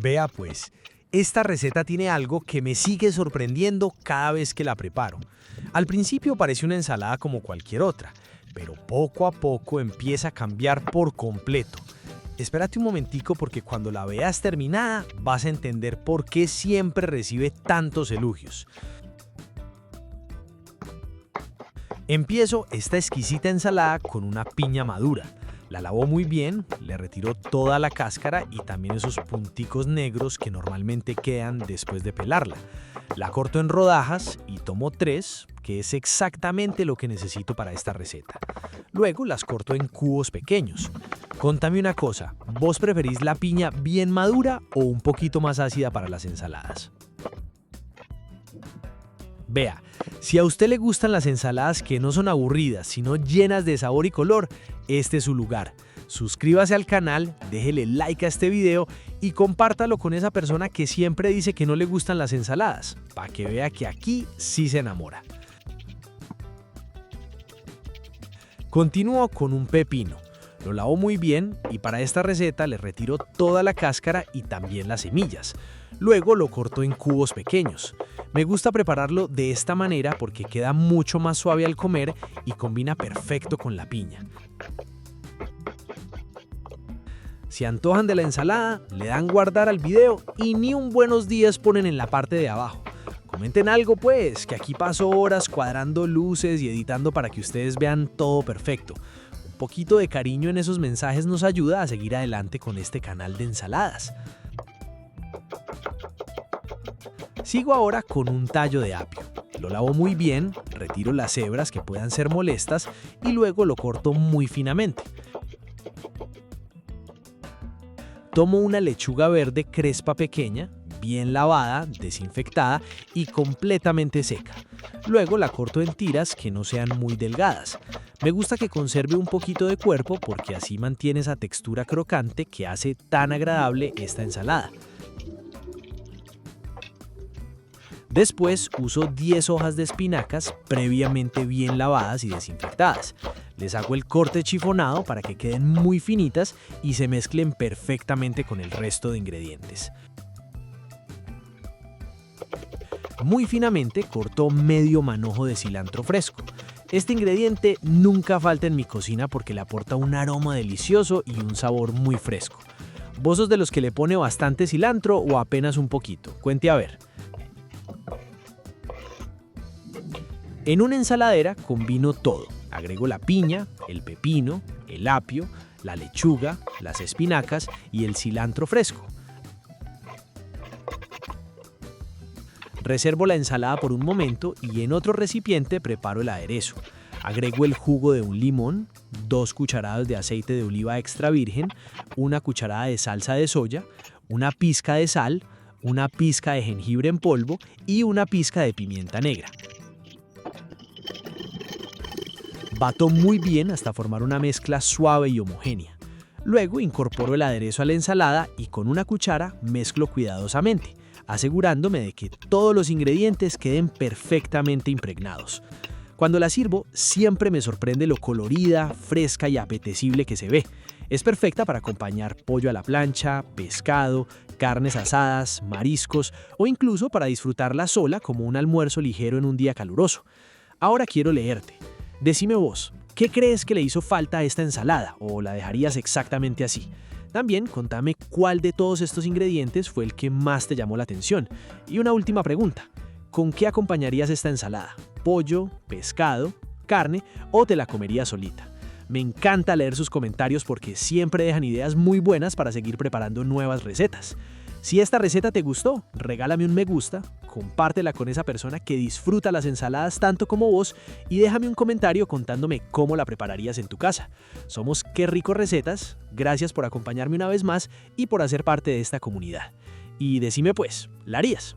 Vea pues, esta receta tiene algo que me sigue sorprendiendo cada vez que la preparo. Al principio parece una ensalada como cualquier otra, pero poco a poco empieza a cambiar por completo. Espérate un momentico porque cuando la veas terminada vas a entender por qué siempre recibe tantos elogios. Empiezo esta exquisita ensalada con una piña madura. La lavo muy bien, le retiro toda la cáscara y también esos punticos negros que normalmente quedan después de pelarla. La corto en rodajas y tomo 3, que es exactamente lo que necesito para esta receta. Luego las corto en cubos pequeños. Contame una cosa, ¿vos preferís la piña bien madura o un poquito más ácida para las ensaladas? Vea, si a usted le gustan las ensaladas que no son aburridas, sino llenas de sabor y color, este es su lugar. Suscríbase al canal, déjele like a este video y compártalo con esa persona que siempre dice que no le gustan las ensaladas, para que vea que aquí sí se enamora. Continúo con un pepino. Lo lavo muy bien y para esta receta le retiro toda la cáscara y también las semillas. Luego lo corto en cubos pequeños. Me gusta prepararlo de esta manera porque queda mucho más suave al comer y combina perfecto con la piña. Si antojan de la ensalada, le dan guardar al video y ni un buenos días ponen en la parte de abajo. Comenten algo pues, que aquí paso horas cuadrando luces y editando para que ustedes vean todo perfecto. Un poquito de cariño en esos mensajes nos ayuda a seguir adelante con este canal de ensaladas. Sigo ahora con un tallo de apio. Lo lavo muy bien, retiro las hebras que puedan ser molestas y luego lo corto muy finamente. Tomo una lechuga verde crespa pequeña, bien lavada, desinfectada y completamente seca. Luego la corto en tiras que no sean muy delgadas. Me gusta que conserve un poquito de cuerpo porque así mantiene esa textura crocante que hace tan agradable esta ensalada. Después uso 10 hojas de espinacas previamente bien lavadas y desinfectadas. Les hago el corte chifonado para que queden muy finitas y se mezclen perfectamente con el resto de ingredientes. Muy finamente corto medio manojo de cilantro fresco. Este ingrediente nunca falta en mi cocina porque le aporta un aroma delicioso y un sabor muy fresco. ¿Vos sos de los que le pone bastante cilantro o apenas un poquito? Cuente a ver. En una ensaladera combino todo. Agrego la piña, el pepino, el apio, la lechuga, las espinacas y el cilantro fresco. Reservo la ensalada por un momento y en otro recipiente preparo el aderezo. Agrego el jugo de un limón, 2 cucharadas de aceite de oliva extra virgen, 1 cucharada de salsa de soya, una pizca de sal, una pizca de jengibre en polvo y una pizca de pimienta negra. Bato muy bien hasta formar una mezcla suave y homogénea. Luego incorporo el aderezo a la ensalada y con una cuchara mezclo cuidadosamente, asegurándome de que todos los ingredientes queden perfectamente impregnados. Cuando la sirvo, siempre me sorprende lo colorida, fresca y apetecible que se ve. Es perfecta para acompañar pollo a la plancha, pescado, carnes asadas, mariscos o incluso para disfrutarla sola como un almuerzo ligero en un día caluroso. Ahora quiero leerte. Decime vos, ¿qué crees que le hizo falta a esta ensalada o la dejarías exactamente así? También contame cuál de todos estos ingredientes fue el que más te llamó la atención. Y una última pregunta, ¿con qué acompañarías esta ensalada? ¿Pollo, pescado, carne o te la comerías solita? Me encanta leer sus comentarios porque siempre dejan ideas muy buenas para seguir preparando nuevas recetas. Si esta receta te gustó, regálame un me gusta, compártela con esa persona que disfruta las ensaladas tanto como vos y déjame un comentario contándome cómo la prepararías en tu casa. Somos Qué Rico Recetas, gracias por acompañarme una vez más y por hacer parte de esta comunidad. Y decime pues, ¿la harías?